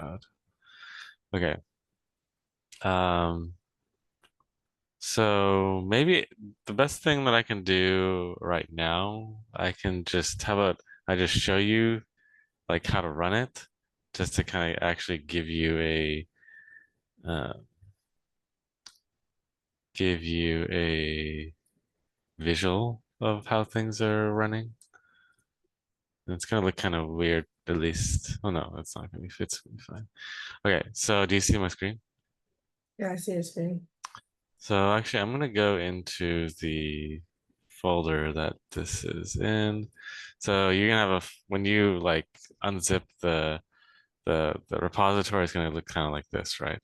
bad. Okay. Um, so maybe the best thing that I can do right now, I can just, how about I just show you like how to run it, just to kind of actually uh, give you a visual of how things are running. And it's gonna look kind of weird, at least. Oh no, it's not gonna be, it's gonna be fine. Okay, so do you see my screen? Yeah, I see your screen. So actually, I'm gonna go into the folder that this is in. So you're gonna have when you like unzip the repository, is gonna look kind of like this, right?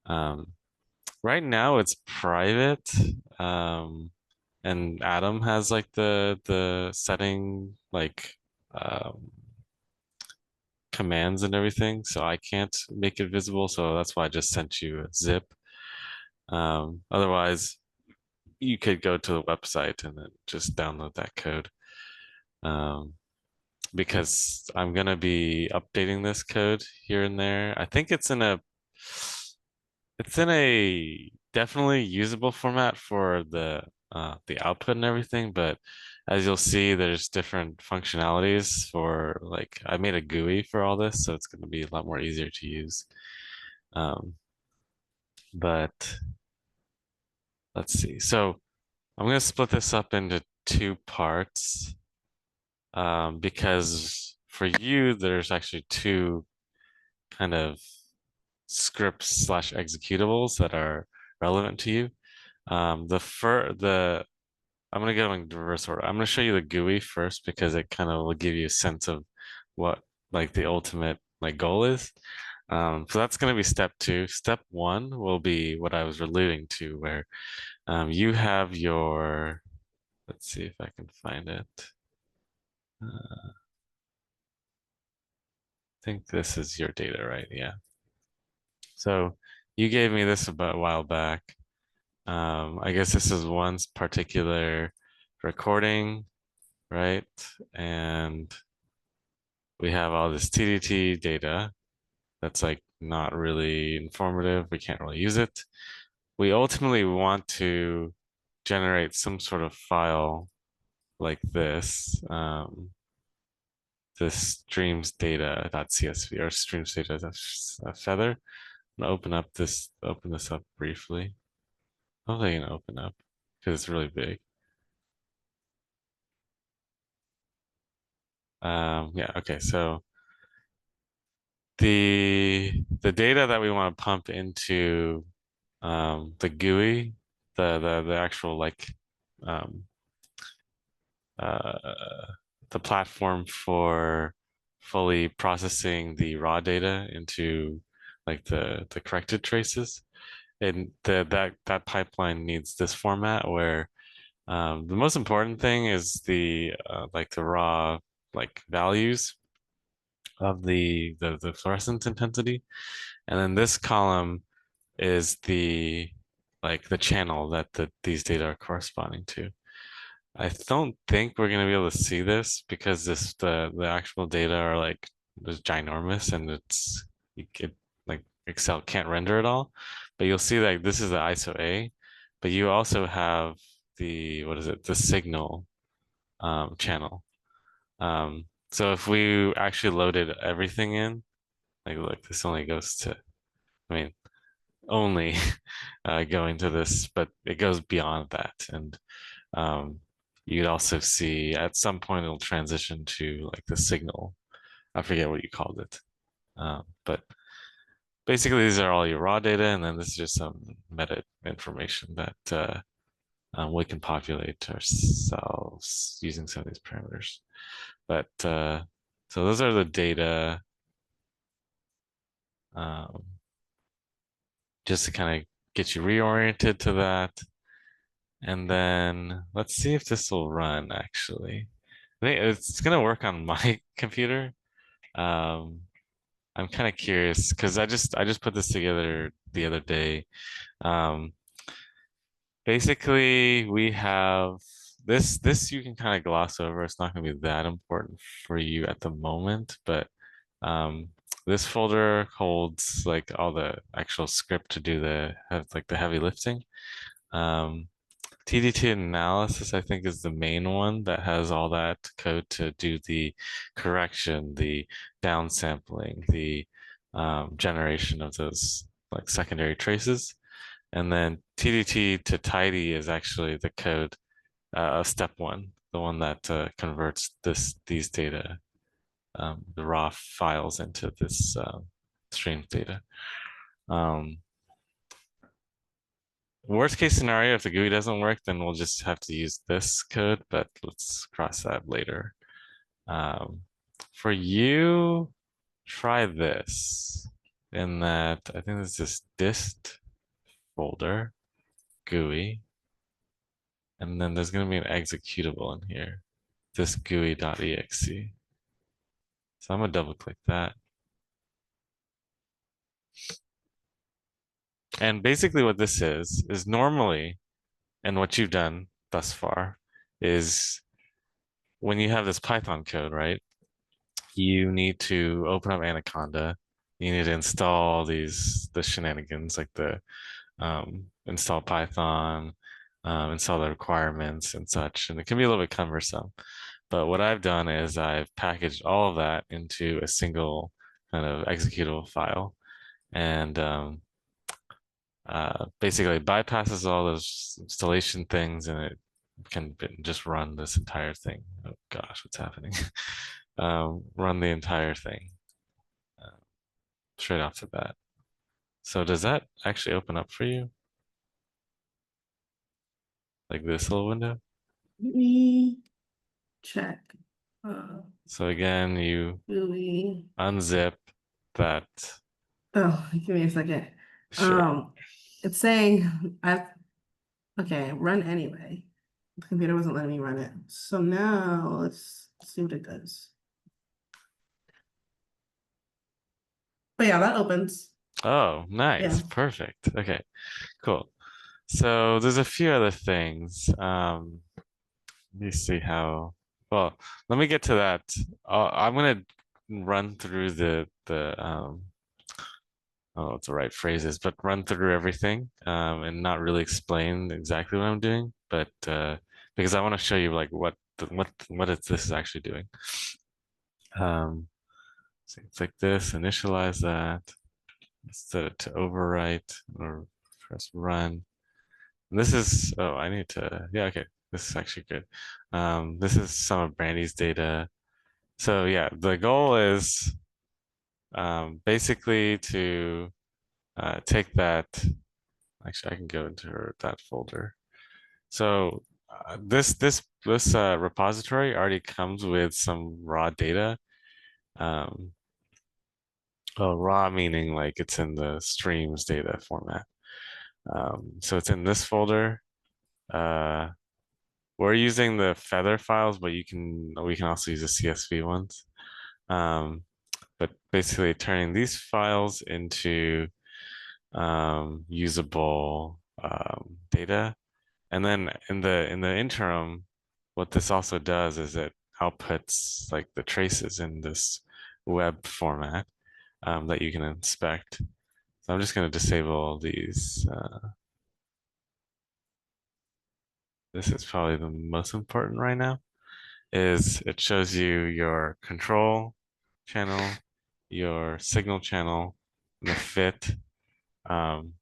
Um, right now it's private, um, and Adam has like the setting like um, commands and everything, so I can't make it visible. So that's why I just sent you a zip. Otherwise, you could go to the website and then just download that code. Um, because I'm gonna be updating this code here and there. I think it's in a definitely usable format for the output and everything, but as you'll see, there's different functionalities for like I made a GUI for all this, so it's gonna be a lot more easier to use. Um, but let's see. So I'm gonna split this up into two parts. Because for you, there's actually two kind of scripts slash executables that are relevant to you. The I'm gonna go in reverse order. I'm gonna show you the GUI first because it kind of will give you a sense of what like the ultimate like goal is. So that's gonna be step two. Step one will be what I was alluding to, where you have your. Let's see if I can find it. I think this is your data, right? Yeah. So you gave me this about a while back. I guess this is one particular recording, right? And we have all this TDT data that's like not really informative. We can't really use it. We ultimately want to generate some sort of file like this, this streams data.csv or streams data.feather. I'm gonna open this up briefly. Hopefully, I can open up because it's really big. Yeah, okay. So the data that we want to pump into the GUI, the actual like um, uh, the platform for fully processing the raw data into like the corrected traces, and that pipeline needs this format where the most important thing is the like the raw like values of the fluorescence intensity, and then this column is the like the channel that these data are corresponding to. I don't think we're gonna be able to see this because the actual data are like is ginormous and it's you could like Excel can't render it all, but you'll see that this is the ISO A, but you also have the what is it the signal channel. So if we actually loaded everything in, like look, this only goes to, I mean, only going to this, but it goes beyond that. And um, you'd also see at some point it'll transition to like the signal. I forget what you called it. But basically, these are all your raw data, and then this is just some meta information that we can populate ourselves using some of these parameters. But so those are the data, um, just to kind of get you reoriented to that. And then let's see if this will run actually. I think it's gonna work on my computer. Um, I'm kind of curious because I just put this together the other day. Um, basically we have this you can kind of gloss over. It's not gonna be that important for you at the moment, but um, this folder holds like all the actual script to do the heavy lifting. Um, TDT analysis, I think, is the main one that has all that code to do the correction, the downsampling, the generation of those like secondary traces. And then TDT to tidy is actually the code of step one, the one that converts these data, the raw files into this stream data. Um, Worst case scenario, if the GUI doesn't work, then we'll just have to use this code, but let's cross that later. Um, for you, try this in that I think this is dist folder, GUI, and then there's going to be an executable in here, this GUI.exe. So I'm going to double click that. And basically what this is normally, and what you've done thus far, is when you have this Python code, right? You need to open up Anaconda. You need to install the shenanigans like the install Python, install the requirements and such, and it can be a little bit cumbersome. But what I've done is I've packaged all of that into a single kind of executable file, and basically bypasses all those installation things, and it can just run this entire thing. Oh gosh, what's happening? Run the entire thing uh, straight off the bat. So does that actually open up for you? Like this little window? Let me check. So again, you Really? unzip that. Oh, give me a second. Sure. Um, it's saying okay, run anyway. The computer wasn't letting me run it. So now let's see what it does. But yeah, that opens. Oh, nice. Yeah. Perfect. Okay, cool. So there's a few other things. Let me see how, well, let me get to that. I'm gonna run through I don't know what the right phrase is, but run through everything and not really explain exactly what I'm doing, but because I want to show you like this is actually doing. Um, so it's like this, initialize that, set it to overwrite or press run. And this is, oh, I need to, yeah, okay, this is actually good. This is some of Brandy's data. So yeah, the goal is basically to take that. Actually, I can go into that folder. So this repository already comes with some raw data. Um, oh, raw meaning like it's in the streams data format. So it's in this folder. Uh, we're using the feather files, but we can also use the CSV ones. But basically turning these files into usable data. And then in the interim, what this also does is it outputs like the traces in this web format that you can inspect. So I'm just going to disable these. This is probably the most important right now. Is it shows you your control channel, your signal channel, the fit. Um,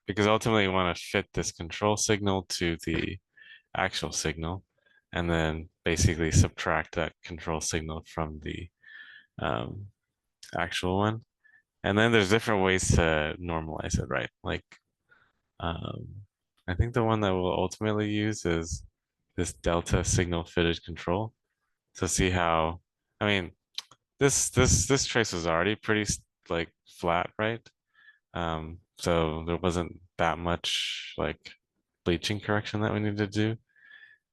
because ultimately you want to fit this control signal to the actual signal and then basically subtract that control signal from the um, actual one. And then there's different ways to normalize it, right? Like, um, I think the one that we'll ultimately use is this delta signal fitted control. So see how, I mean, this trace was already pretty like flat, right? So there wasn't that much like bleaching correction that we needed to do.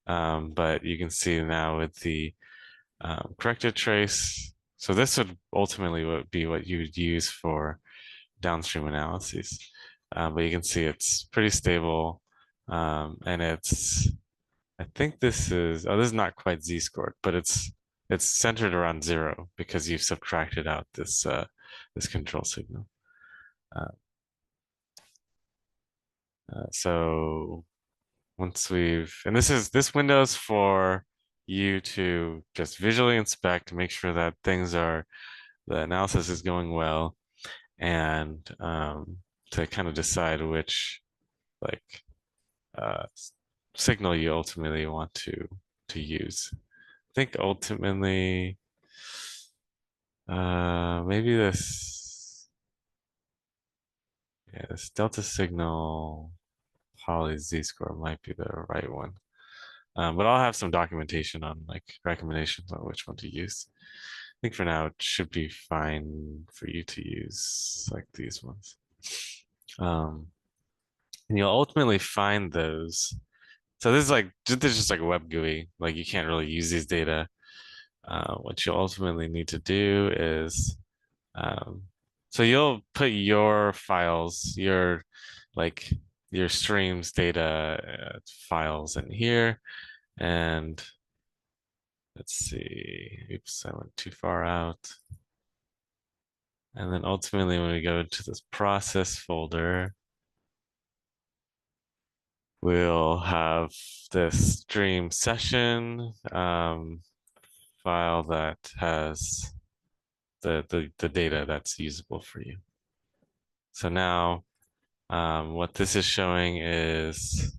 But you can see now with the corrected trace. So this would ultimately be what you would use for downstream analyses. But you can see it's pretty stable. And I think this is not quite z-scored, but it's centered around zero because you've subtracted out this this control signal. Uh, so once and this window's for you to just visually inspect, make sure that the analysis is going well, and to kind of decide which like uh, signal you ultimately want to use. I think ultimately, maybe this delta signal poly z-score might be the right one. But I'll have some documentation on like recommendations on which one to use. I think for now it should be fine for you to use like these ones. Um, and you'll ultimately find those. So this is just like a web GUI. Like you can't really use these data. What you ultimately need to do is, um, so you'll put your files, like your streams data files in here, and let's see. Oops, I went too far out. And then ultimately, when we go into this process folder, we'll have this stream session file that has the data that's usable for you. So now what this is showing is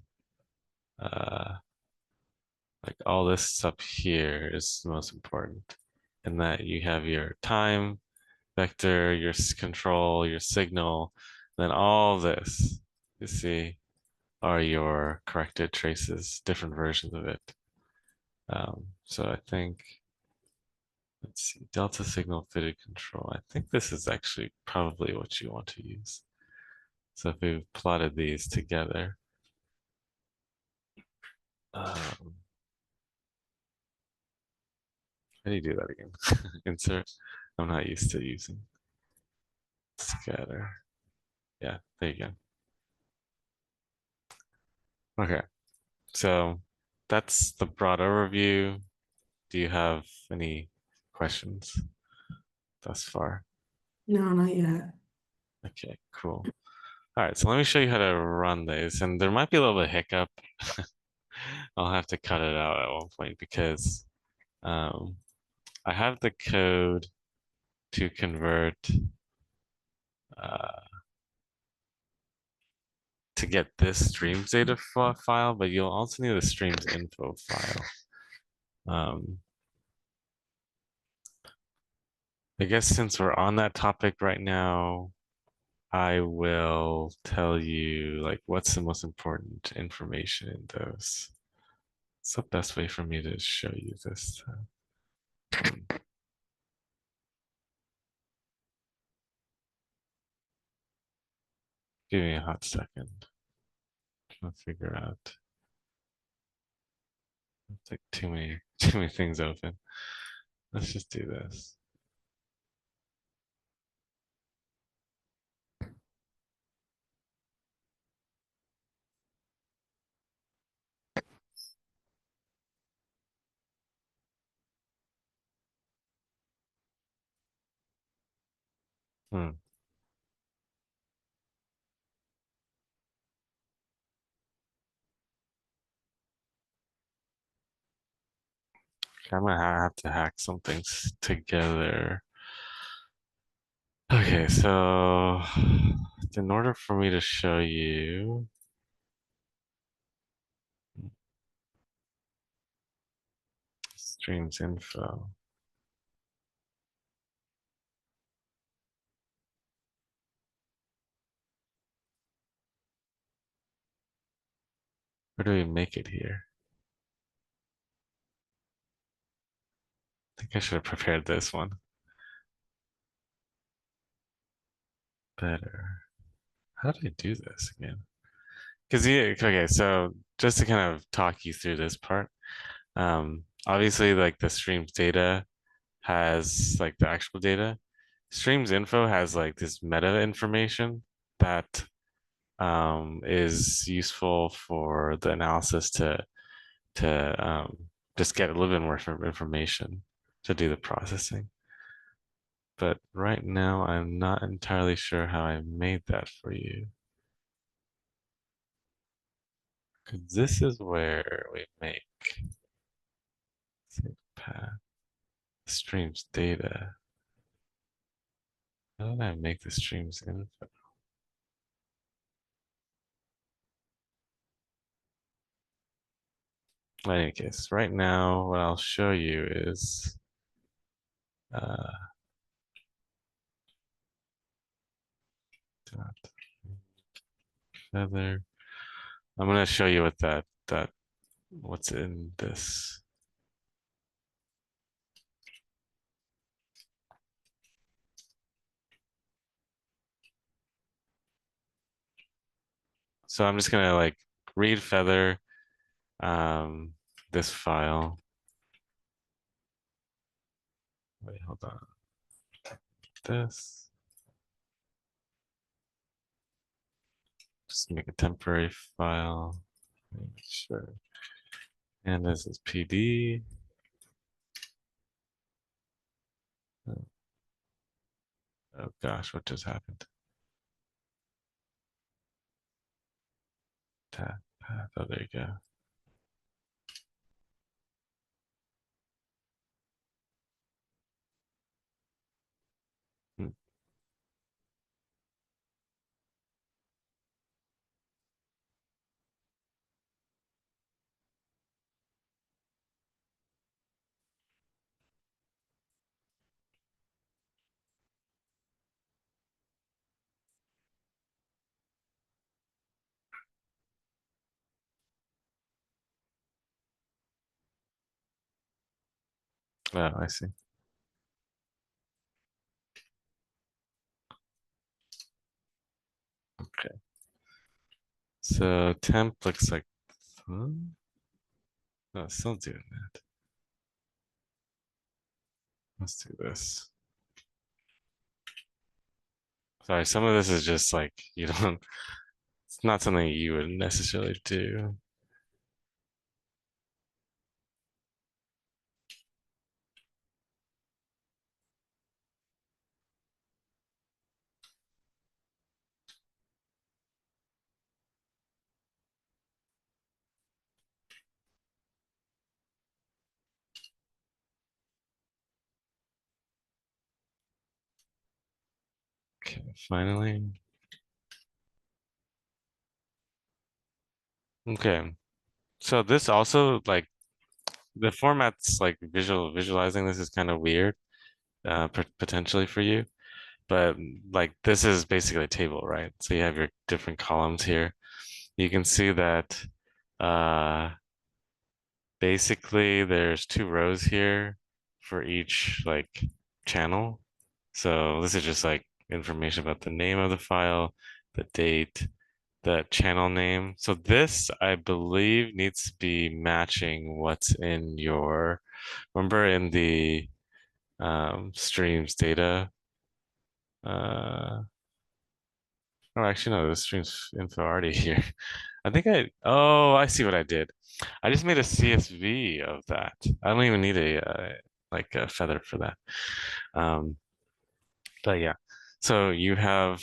like all this up here is the most important, in that you have your time vector, your control, your signal, then all this, you see, are your corrected traces, different versions of it. So I think, let's see, delta signal fitted control. I think this is actually probably what you want to use. So if we plotted these together, how do you do that again? Insert. I'm not used to using scatter. Yeah, there you go. Okay, so that's the broad overview. Do you have any questions thus far? No, not yet. Okay, cool. All right, so let me show you how to run these. And there might be a little bit of hiccup. I'll have to cut it out at one point because um, I have the code to convert uh, to get this streams data file, but you'll also need the streams info file. Um, I guess since we're on that topic right now, I will tell you like what's the most important information in those. It's the best way for me to show you this. Give me a hot second. Trying to figure out. It's like too many things open. Let's just do this. Hmm. I'm gonna have to hack some things together. Okay, so in order for me to show you streams info, where do we make it here? I think I should have prepared this one better. How do I do this again? Because okay, so just to kind of talk you through this part, obviously like the streams data has like the actual data. Streams info has like this meta information that is useful for the analysis to just get a little bit more information to do the processing. but right now I'm not entirely sure how I made that for you. Because this is where we make save path streams data. How did I make the streams info? In any case, right now, what I'll show you is uh, dot feather. I'm gonna show you what that what's in this. So I'm just gonna like read feather um this file. Wait, hold on. This. Just make a temporary file. Sure. And this is PD. Oh gosh, what just happened? Tab, path. Oh, there you go. Hmm. Oh, I see. Okay. So temp looks like, huh? No, it's still doing that. Let's do this. Sorry, some of this is just like you don't. It's not something you would necessarily do. Okay, finally. Okay. So this also like the format's like visualizing this is kind of weird, potentially for you. But like this is basically a table, right? So you have your different columns here. You can see that uh, basically there's two rows here for each like channel. So this is just like information about the name of the file, the date, the channel name. So this, I believe, needs to be matching what's in your, remember in the streams data. Uh, oh, actually, no, the streams info already here. Oh, I see what I did. I just made a CSV of that. I don't even need a like a feather for that. Um, but yeah, so you have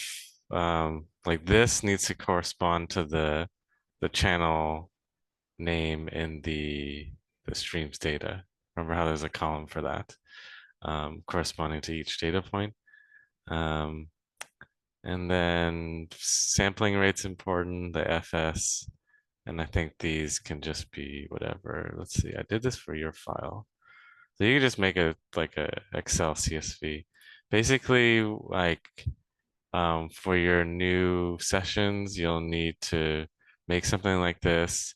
like this needs to correspond to the channel name in the streams data. Remember how there's a column for that corresponding to each data point. Um, and then sampling rate's important, the FS, and I think these can just be whatever. Let's see, I did this for your file. So you can just make a like a Excel CSV. Basically, like for your new sessions, you'll need to make something like this.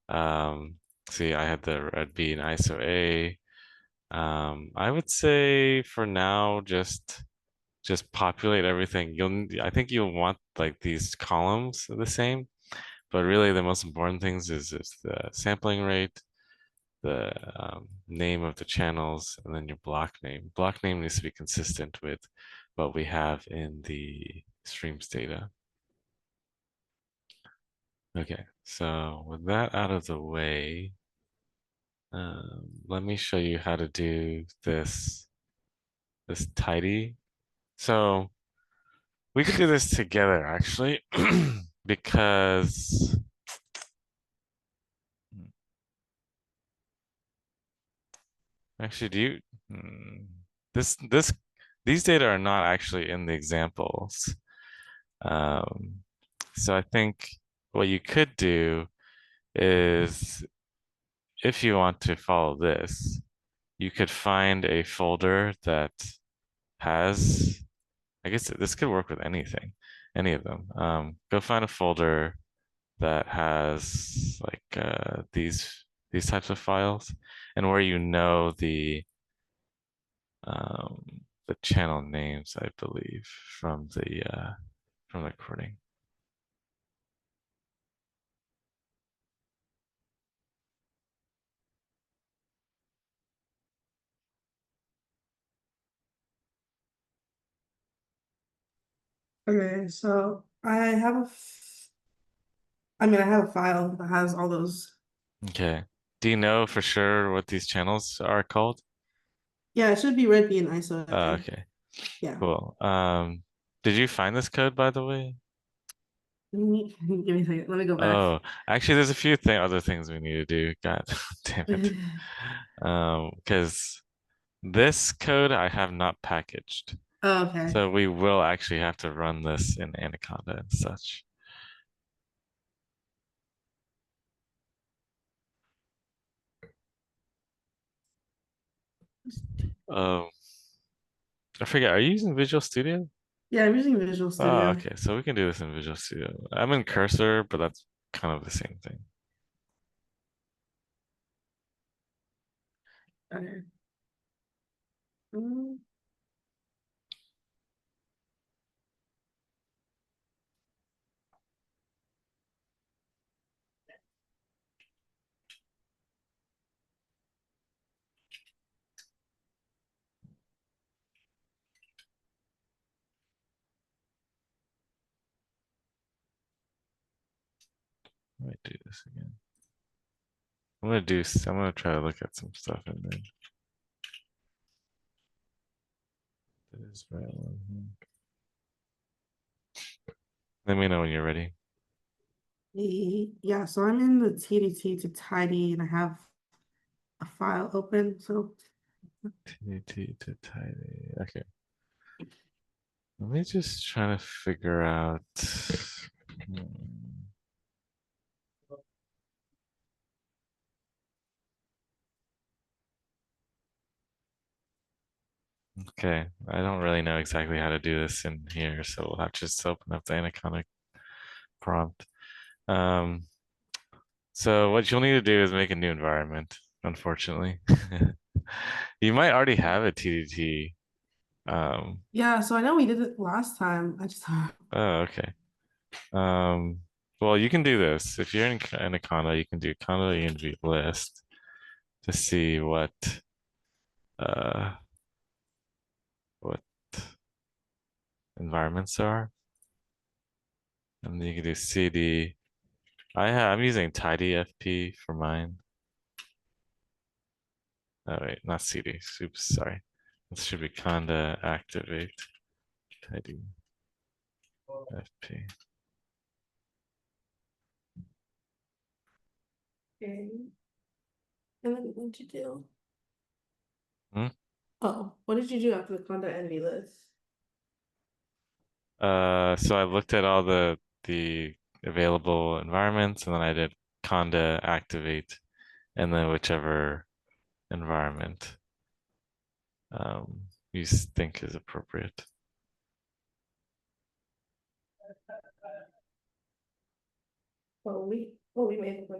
Um, see, I had the red B and ISO A. I would say for now, just populate everything. I think you'll want like these columns the same, but really the most important things is the sampling rate, the name of the channels, and then your block name. Block name needs to be consistent with what we have in the streams data. Okay, so with that out of the way, let me show you how to do this tidy. So we could do this together actually, because actually, hmm, this these data are not actually in the examples. Um, so I think what you could do is if you want to follow this, you could find a folder that has, I guess this could work with anything, any of them. Go find a folder that has like these types of files, and where you know the channel names, I believe, from the recording. Okay, so I have a file that has all those. Okay. Do you know for sure what these channels are called? Yeah, it should be red bean ISO, I think. Okay, Yeah. cool. Did you find this code by the way? Give me a second. Let me go back. Oh, actually, there's a few other things we need to do. God damn it. Because this code I have not packaged. Oh, okay. So we will actually have to run this in Anaconda and such. Um, I forget, are you using Visual Studio? Yeah, I'm using Visual Oh, Studio. okay. So we can do this in Visual Studio. I'm in Cursor, but that's kind of the same thing. Okay. Mm, Let me do this again. I'm gonna try to look at some stuff and then this right one here. Let me know when you're ready. yeah, so I'm in the TDT to tidy and I have a file open. So TDT to tidy. Okay. Let me just try to figure out. Hmm, Okay, I don't really know exactly how to do this in here, so we'll have to just open up the Anaconda prompt. Um, so what you'll need to do is make a new environment, unfortunately. You might already have a TDT. Um, yeah, so I know we did it last time. I just oh, okay. Um, well, you can do this. If you're in Anaconda, you can do Conda env list to see uh what environments there are. And then you can do CD. I'm using tidyfp for mine. Oh wait, not CD. Oops, sorry. This should be conda activate tidyfp. okay. And then what did you do? Hmm? Oh, what did you do after the content envy list? So I looked at all the available environments, and then I did conda activate, and then whichever environment you think is appropriate. We made it.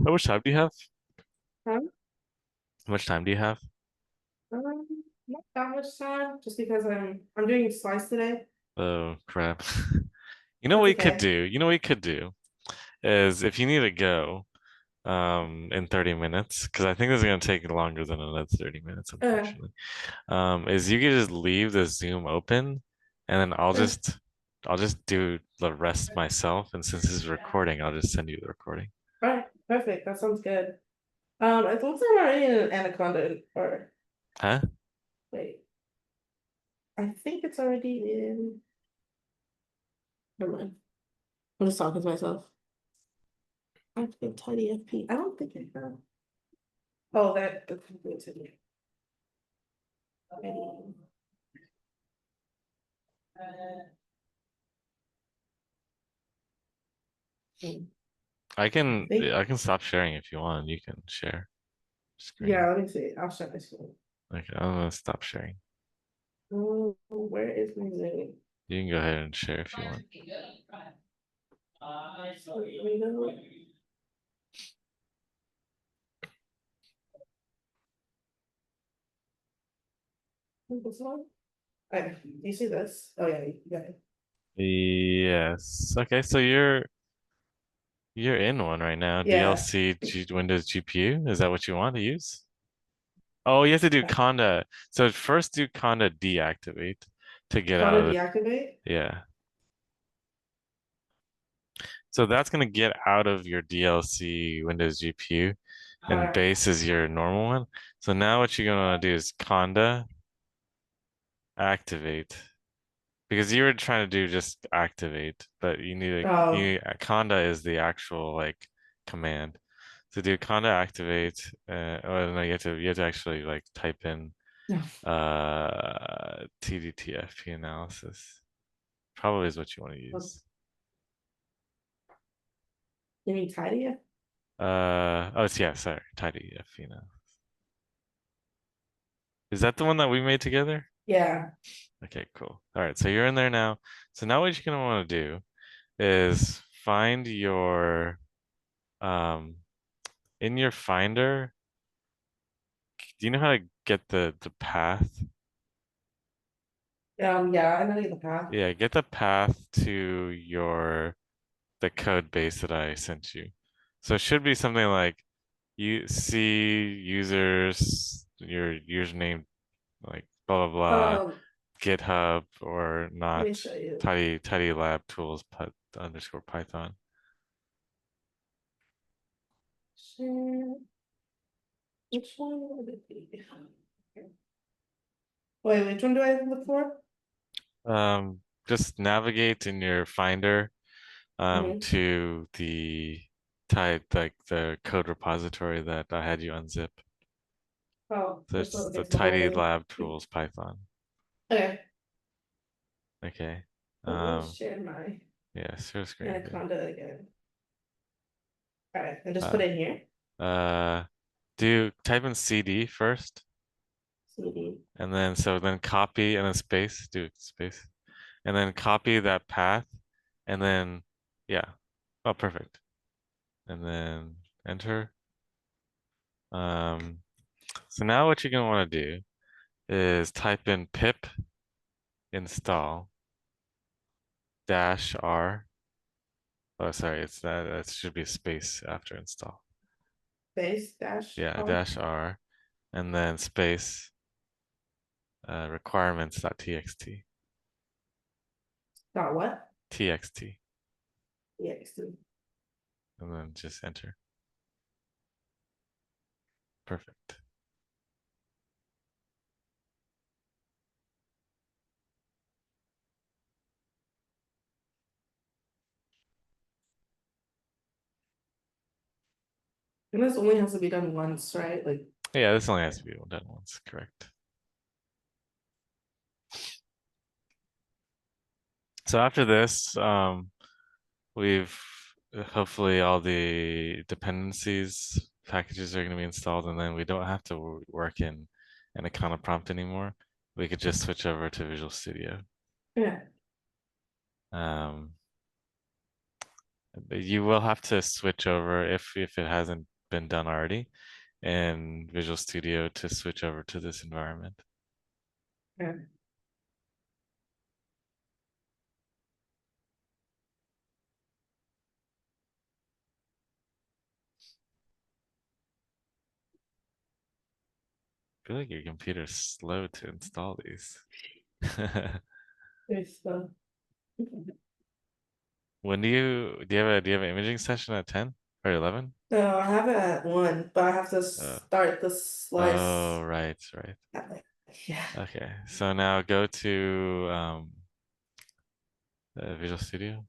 How much time do you have? Huh? How much time do you have? Not that much time, just because I'm doing slice today. Oh crap. You know what That's you could okay. do? You know what you could do is if you need to go, in 30 minutes because I think this is going to take longer than another 30 minutes, Uh, unfortunately. Is you can just leave the Zoom open and then uh, I'll just do the rest myself. And since this is recording, I'll just send you the recording. all right, perfect. That sounds good. It looks like I'm already in an anaconda, or Huh? wait, I think it's already in. Never mind. I'm just talking to myself. I have to get tidy FP. I don't think I have. Oh, that's good to me. I think. I can stop sharing if you want. You can share Yeah, screen. let me see. I'll shut my screen. Okay, I'm gonna stop sharing. Where is my Zoom? You can go ahead and share if you want. This one? Okay, you see this? Oh yeah, you got it. Yes. Okay, so you're in one right now. Yeah. Windows GPU. Is that what you want to use? Oh, you have to do conda. So first do conda deactivate to get How out to of the, deactivate? yeah. So that's gonna get out of your DLC Windows GPU and Alright. base is your normal one. So now what you're gonna do is conda activate because you were trying to do just activate, but Oh, conda is the actual like command. To do conda activate, oh no, you have to actually like type in no. TDTFP analysis. Probably is what you want to use. You mean tidy it? Oh, it's yeah, sorry, TidyFP now. Is that the one that we made together? Yeah. Okay, cool. All right, so you're in there now. So now what you're gonna want to do is find your um in your Finder. Do you know how to get the path? Yeah, I know the path. Yeah, get the path to the code base that I sent you. So it should be something like you see users, your username, like blah blah blah, Um, GitHub or let not, me show you. tidy lab tools underscore Python. Share. Which one would it be? Wait, which one do I look for? Just navigate in your Finder Hmm. to the like the code repository that I had you unzip. Oh, So this one. it's Okay, the so the whole tidy thing. lab tools Python. Okay. Okay. Let me Um, share my yeah, share screen. Good. anaconda again. All right, and just put Uh, it here. uh, do type in CD first, CD. and then copy and then space. Do space, and then copy that path, and then yeah. Oh, perfect. And then enter. Um, so now what you're gonna want to do is type in pip install dash R. Oh, sorry, it's that. That should be a space after install. Space dash Yeah, R. dash R, and then space requirements.txt. Dot what? TXT, EXT. and then just enter. Perfect. And this only has to be done once, right? Like, Yeah, this only has to be done once, correct. So after this, we've hopefully all the dependencies packages are going to be installed, and then we don't have to work in an Anaconda prompt anymore. We could just switch over to Visual Studio. yeah. Um, you will have to switch over if it hasn't been done already in Visual Studio to switch over to this environment. Yeah. feel like your computer's slow to install these. There's the. When do you have an imaging session at 10 or 11? No, I have it at 1, but I have to Uh, start the slice oh, right, right. at yeah. Okay. So now go to Visual Studio.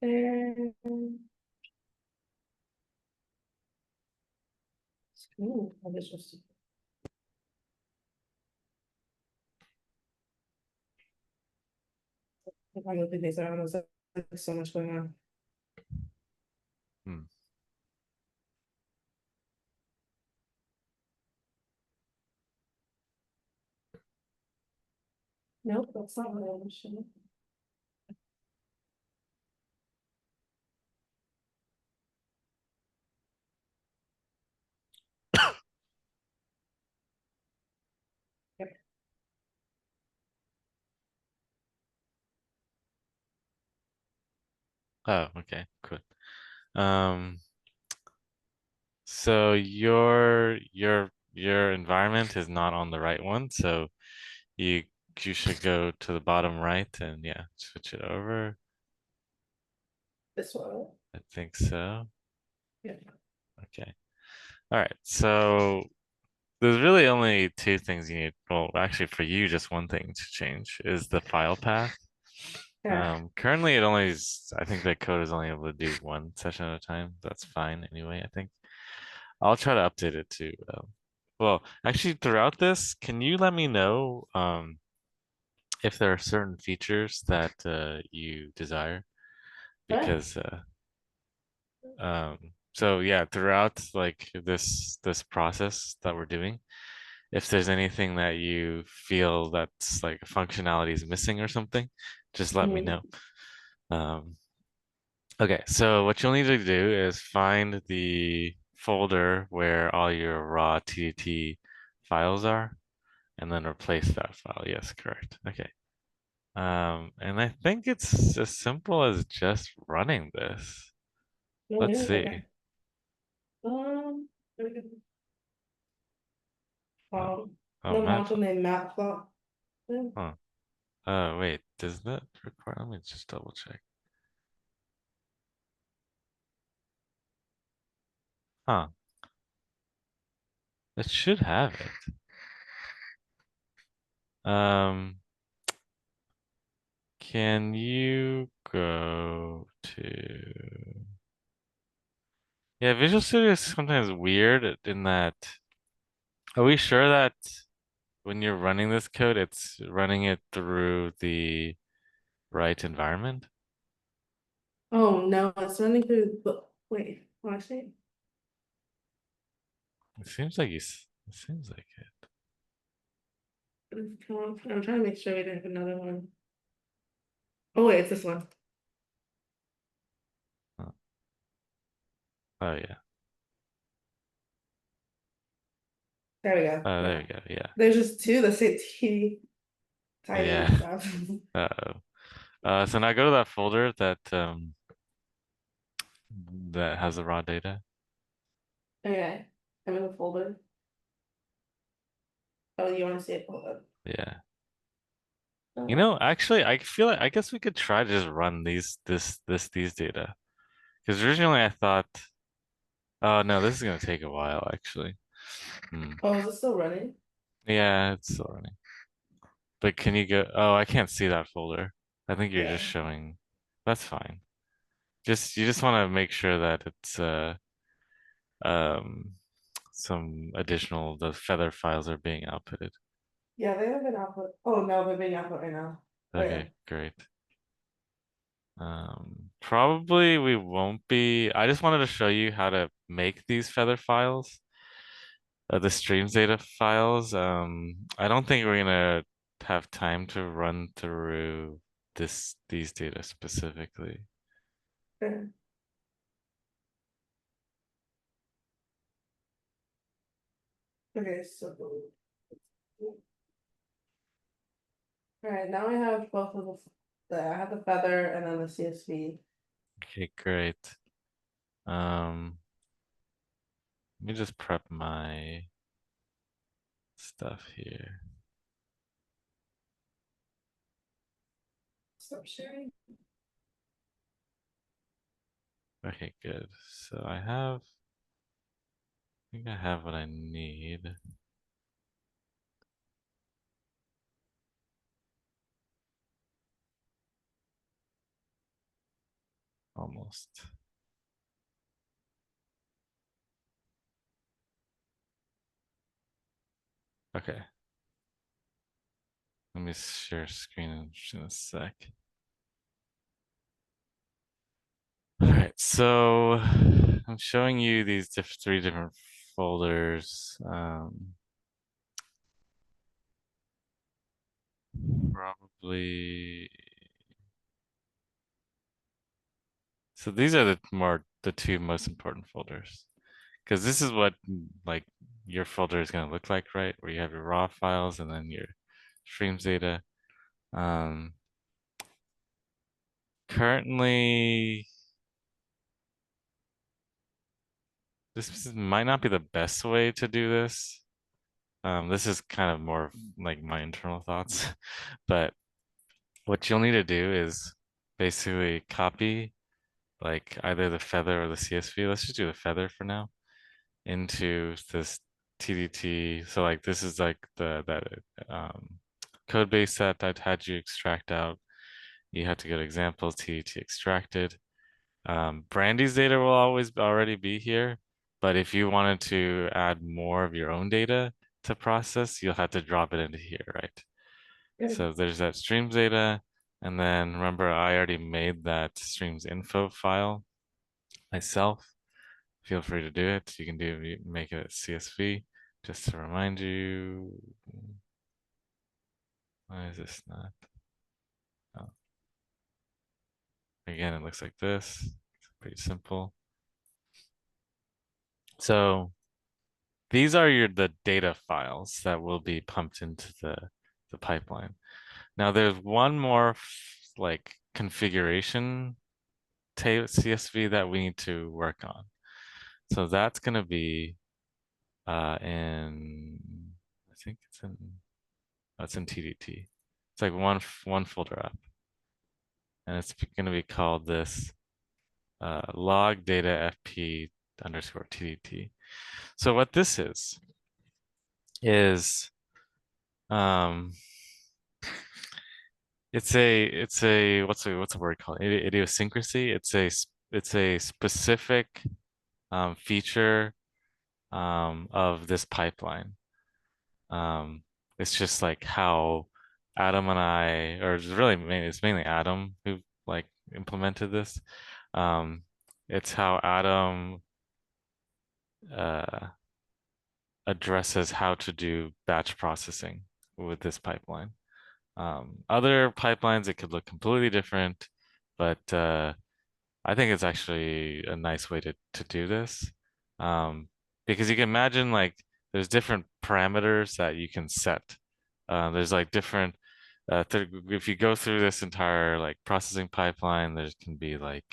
And I just if I go through these around, there's like so much going on. Hmm. Nope, that's not what I was showing. Yep. Oh, okay, cool. Um, so your environment is not on the right one, so you you should go to the bottom right and yeah, switch it over. This one. I think so. Yeah. Okay. All right. So there's really only two things you need. Well, actually, for you, just one thing to change is the file path. Yeah. Currently, it only is, I think the code is only able to do one session at a time. That's fine anyway, I think. I'll try to update it too. Well, actually, throughout this, can you let me know if there are certain features that you desire? What? Because so yeah, throughout like this process that we're doing, if there's anything that you feel that's like functionality is missing or something, just let me Mm, know. Um, okay, so what you'll need to do is find the folder where all your raw TDT files are, and then replace that file. Yes, correct. Okay. And I think it's as simple as just running this. no, Let's yeah, see. okay. There we go. Uh, oh, No module match. named map plot. Yeah. Huh. Wait, does that require? Let me just double check. Huh. It should have it. Um, can you go to? Yeah, Visual Studio is sometimes weird in that. Are we sure that when you're running this code, it's running it through the right environment? Oh no, it's running through. But wait, what I say? It seems like it seems like it. Come on, I'm trying to make sure we didn't have another one. Oh wait, it's this one. Oh, oh yeah. There we go. Oh, there Yeah, we go. Yeah. there's just two that say T tiny Yeah. stuff. Uh-oh. So now go to that folder that has the raw data. Okay, I'm in the folder. Oh, you want to see it? Hold up. Yeah. You Uh, know, actually, I feel like I guess we could try to just run these data. Because originally I thought, oh no, this is gonna take a while actually. Hmm. oh, is it still running? Yeah, it's still running. But can you go? Oh, I can't see that folder. I think you're Yeah. just showing. That's fine. Just you just want to make sure that it's um some additional the feather files are being outputted. Yeah, they have an output. Oh no, they're being output right now. Oh yeah. Okay, great. Probably we won't be. I just wanted to show you how to make these feather files, the streams data files. I don't think we're gonna have time to run through these data specifically. Okay, okay, so all right, now I have both of I have the feather and then the CSV. Okay, great. Um, Let me just prep my stuff here. Stop sharing. Okay, good. So I think I have what I need. Almost. Okay. Let me share screen in a sec. All right, so I'm showing you these three different folders. Probably. So these are the two most important folders, because this is what like your folder is going to look like, right? Where you have your raw files and then your streams data. Um, Currently, might not be the best way to do this. This is kind of more of, like my internal thoughts, but what you'll need to do is basically copy like either the feather or the CSV. Let's just do the feather for now into this TDT. So like this is like that code base set that had you extract out. You have to go to examples, TDT extracted. Brandy's data will always already be here, but if you wanted to add more of your own data to process, you'll have to drop it into here, right? Good. So there's that streams data, and then remember I already made that streams info file myself. Feel free to do it. You can make it CSV. Just to remind you, why is this not? Oh, again, it looks like this. It's pretty simple. So these are the data files that will be pumped into the pipeline. Now there's one more like configuration CSV that we need to work on. So that's going to be in, I think it's in TDT. It's like one folder up, and it's going to be called this log data fp underscore TDT. So what this is um, it's a what's a word called? Idiosyncrasy. It's a specific feature of this pipeline. Um, it's just like how Adam and I, or it's mainly Adam who like implemented this. Um, it's how Adam uh, addresses how to do batch processing with this pipeline. Other pipelines, it could look completely different, but I think it's actually a nice way to do this. Um, because you can imagine like there's different parameters that you can set. There's like different, if you go through this entire like processing pipeline, there can be like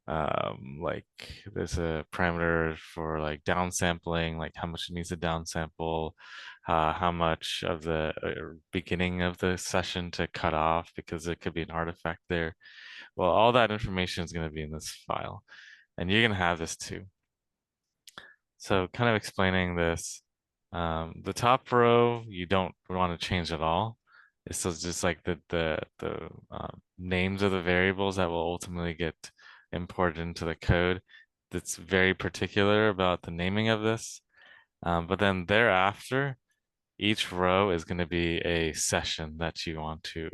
there's a parameter for like downsampling, like how much it needs to downsample, how much of the beginning of the session to cut off because it could be an artifact there. Well, all that information is going to be in this file, and you're going to have this too. So kind of explaining this, the top row you don't want to change at all. It's just like the names of the variables that will ultimately get imported into the code. That's very particular about the naming of this. But then thereafter, each row is going to be a session that you want to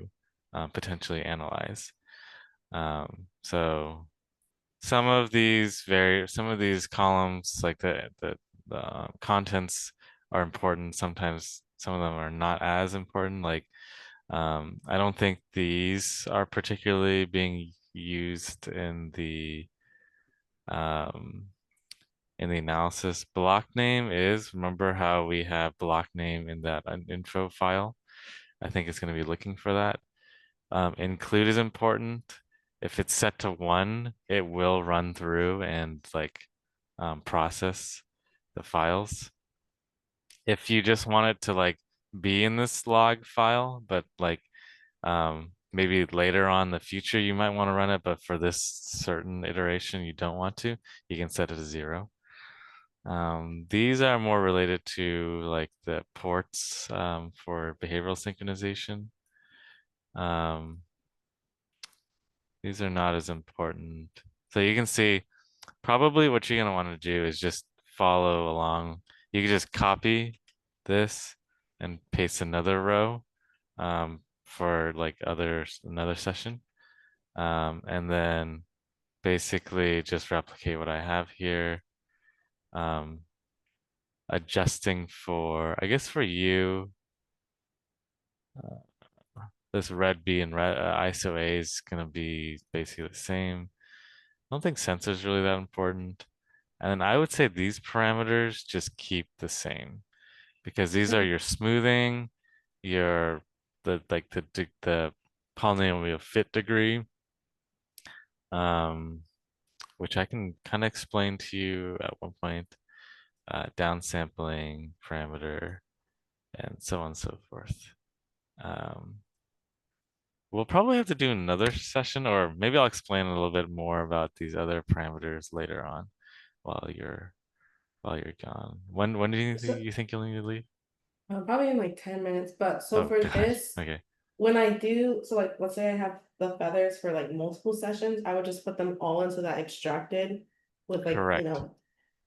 potentially analyze. So some of these columns, like the contents are important. Sometimes some of them are not as important. Like I don't think these are particularly being used um, in the analysis. Block name is, remember how we have block name in that info file? I think it's going to be looking for that. Include is important. If it's set to 1, it will run through and like process the files. If you just want it to like be in this log file, but like maybe later on in the future you might want to run it, but for this certain iteration you don't want to, you can set it to 0. These are more related to like the ports for behavioral synchronization. Um, these are not as important. So you can see probably what you're gonna want to do is just follow along. You can just copy this and paste another row for like another session. And then basically just replicate what I have here. Um, adjusting for, I guess for you, uh, this red B and red ISO A is gonna be basically the same. I don't think sensor is really that important. And then I would say these parameters just keep the same because these are Okay. your smoothing, your the polynomial fit degree, um, which I can kind of explain to you at one point, downsampling parameter, and so on and so forth. Um, we'll probably have to do another session, or maybe I'll explain a little bit more about these other parameters later on while you're gone. When do So you think you'll need to leave? probably in like 10 minutes. But so Oh for God. this, Okay. when I do, so like let's say I have the feathers for like multiple sessions, I would just put them all into that extracted with like, Correct.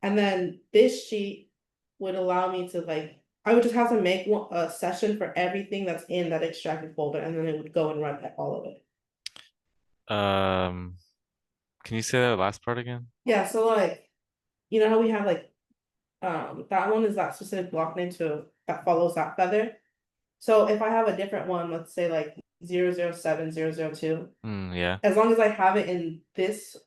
and then this sheet would allow me to like, I would just have to make a session for everything that's in that extracted folder, and then it would go and run all of it. Um, can you say that last part again? Yeah, so like, how we have like, that one is that specific block name to that follows that feather. So if I have a different one, let's say like 007 002, Yeah, as long as I have it in this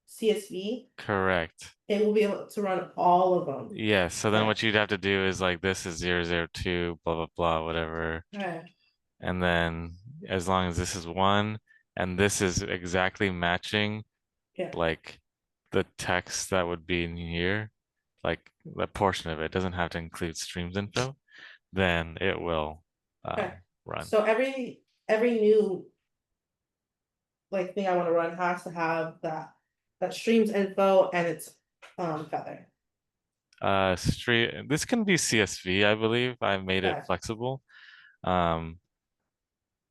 CSV, correct. it will be able to run all of them. Yeah, so then Right. what you'd have to do is like this is 002, blah blah blah, whatever. Right. And then as long as this is one and this is exactly matching Yeah. like the text that would be in here, like that portion of it doesn't have to include streams info, then it will Okay. run. So every new like thing I want to run has to have that streams info and its feather. Stream this can be CSV, I believe. I made it Okay. flexible. Um,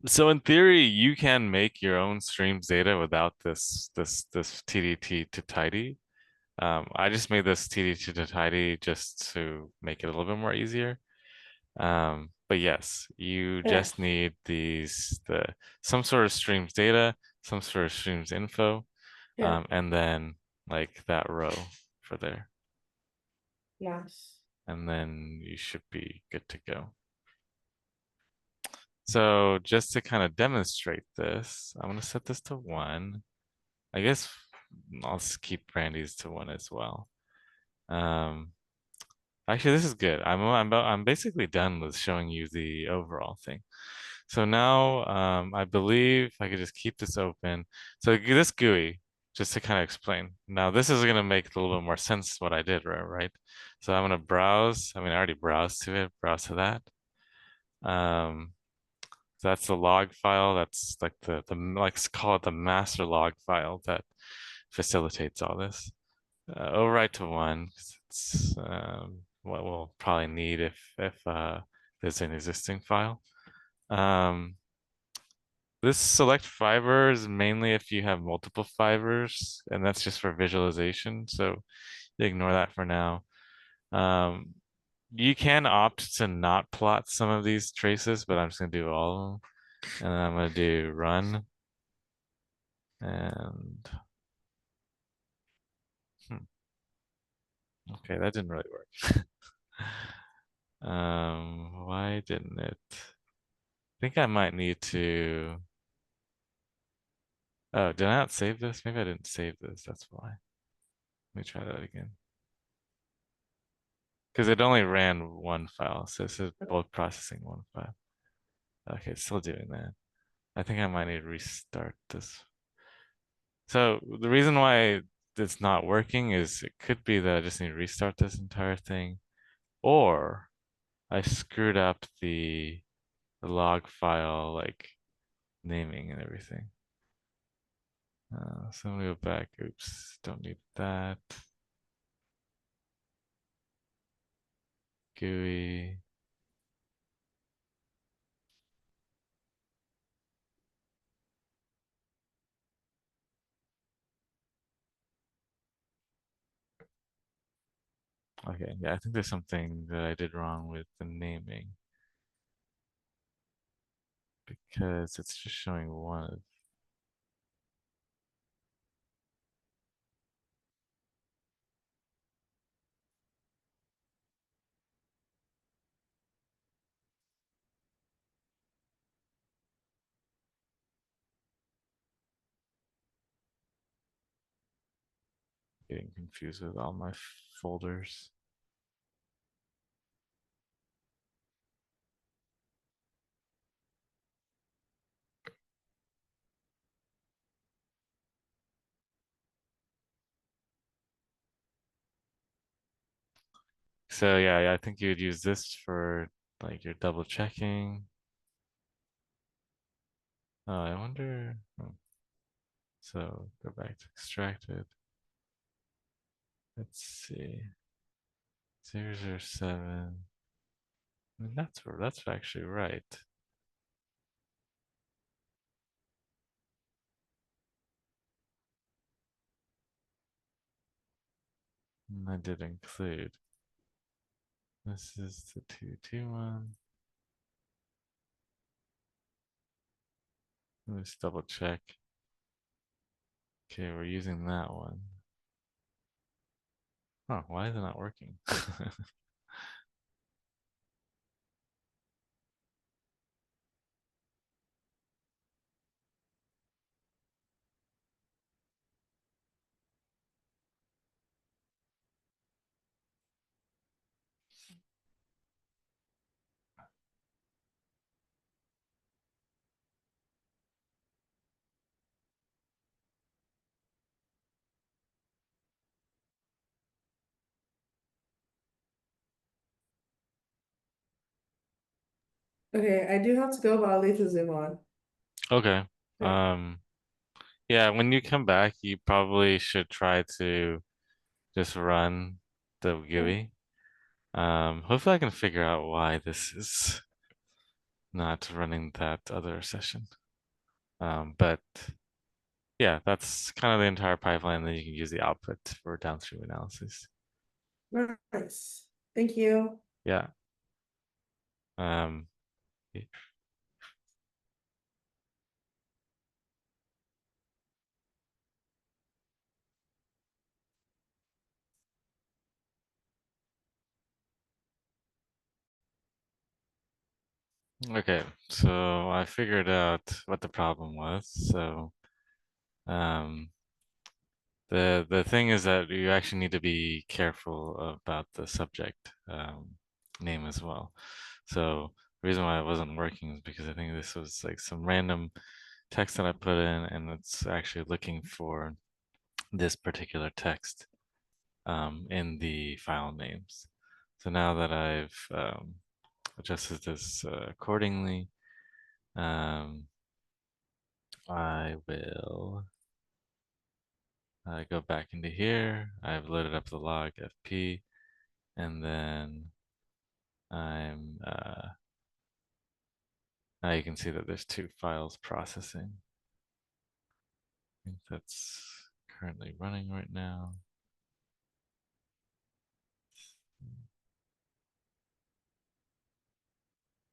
so in theory, you can make your own streams data without this TDT to tidy. I just made this TDT to tidy just to make it a little bit more easier. But yes, you Yeah. just need the some sort of streams data, some sort of streams info, Yeah. and then like that row for there, Nice. and then you should be good to go. So just to kind of demonstrate this, I'm gonna set this to 1. I guess I'll just keep Brandy's to 1 as well. Um, actually, this is good. I'm basically done with showing you the overall thing. So now I believe I could just keep this open. So this GUI, just to kind of explain. Now this is gonna make a little bit more sense what I did, right? So I'm gonna browse. I mean, I already browsed to it. Browse to that. Um, so that's the log file. That's like the let's call it the master log file that facilitates all this. Overwrite to 1. 'Cause it's what we'll probably need if there's an existing file. Um, this select fibers mainly if you have multiple fibers, and that's just for visualization. So ignore that for now. Um, you can opt to not plot some of these traces, but I'm just gonna do all of them. And then I'm gonna do run. And okay, that didn't really work. Why didn't it? I think I might need to. Oh, did I not save this? Maybe I didn't save this. That's why. Let me try that again. Because it only ran one file, so this is both processing one file. Okay, it's still doing that. I think I might need to restart this. So the reason why it's not working is it could be that I just need to restart this entire thing, or I screwed up the log file like naming and everything. So I'm gonna go back. Oops, don't need that. GUI. Okay, yeah, I think there's something that I did wrong with the naming because it's just showing one of getting confused with all my folders. So yeah, I think you would use this for like your double checking. I wonder. So go back to extracted. Let's see. 007. I mean, that's actually right. And I did include. This is the 221. Let's double check. Okay, we're using that one. Oh, why is it not working? Okay, I do have to go, but I'll leave the Zoom on. Okay. Okay. Um, yeah, when you come back, you probably should try to just run the Okay. GUI. Hopefully I can figure out why this is not running that other session. But yeah, that's kind of the entire pipeline. Then you can use the output for downstream analysis. Nice. Thank you. Yeah. Um, okay, so I figured out what the problem was. So um, the thing is that you actually need to be careful about the subject name as well. So the reason why it wasn't working is because I think this was like some random text that I put in, and it's actually looking for this particular text in the file names. So now that I've adjusted this accordingly, um, I will go back into here. I've loaded up the log fp, and then I'm now you can see that there's two files processing. I think that's currently running right now.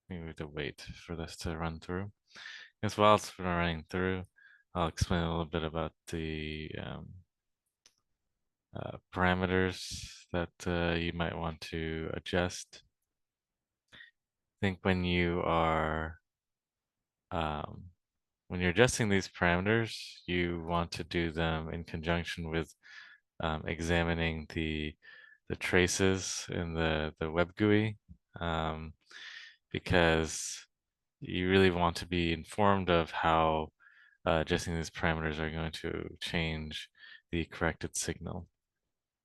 Maybe we have to wait for this to run through. As while it's running through, I'll explain a little bit about the parameters that you might want to adjust. I think um, when you're adjusting these parameters, you want to do them in conjunction with examining the traces in the web GUI, um, because you really want to be informed of how adjusting these parameters are going to change the corrected signal.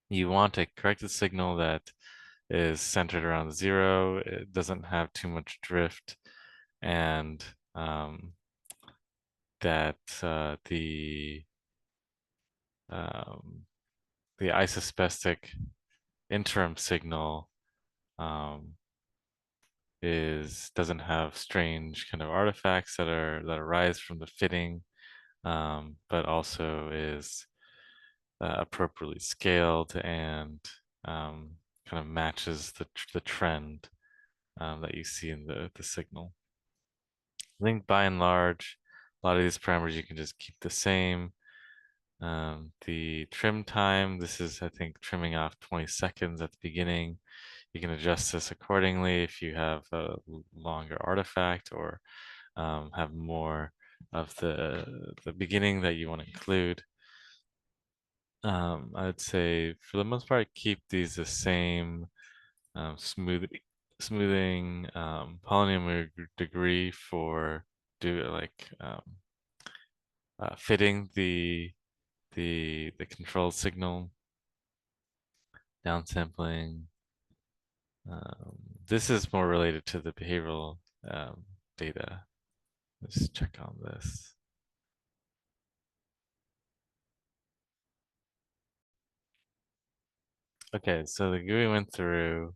You want a corrected signal that is centered around zero. It doesn't have too much drift, and that um, the isospastic interim signal um, is doesn't have strange kind of artifacts that arise from the fitting, but also is appropriately scaled and kind of matches the trend that you see in the signal. I think by and large, a lot of these parameters you can just keep the same. The trim time, this is, I think, trimming off 20 seconds at the beginning. You can adjust this accordingly if you have a longer artifact or have more of the beginning that you want to include. I'd say for the most part, keep these the same. Smoothing, polynomial degree for do like fitting the control signal, downsampling. Um, this is more related to the behavioral data. Let's check on this. Okay, so the GUI went through.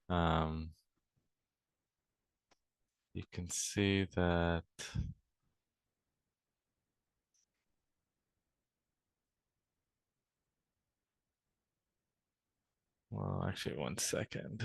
Um, you can see that. Well, actually, one second.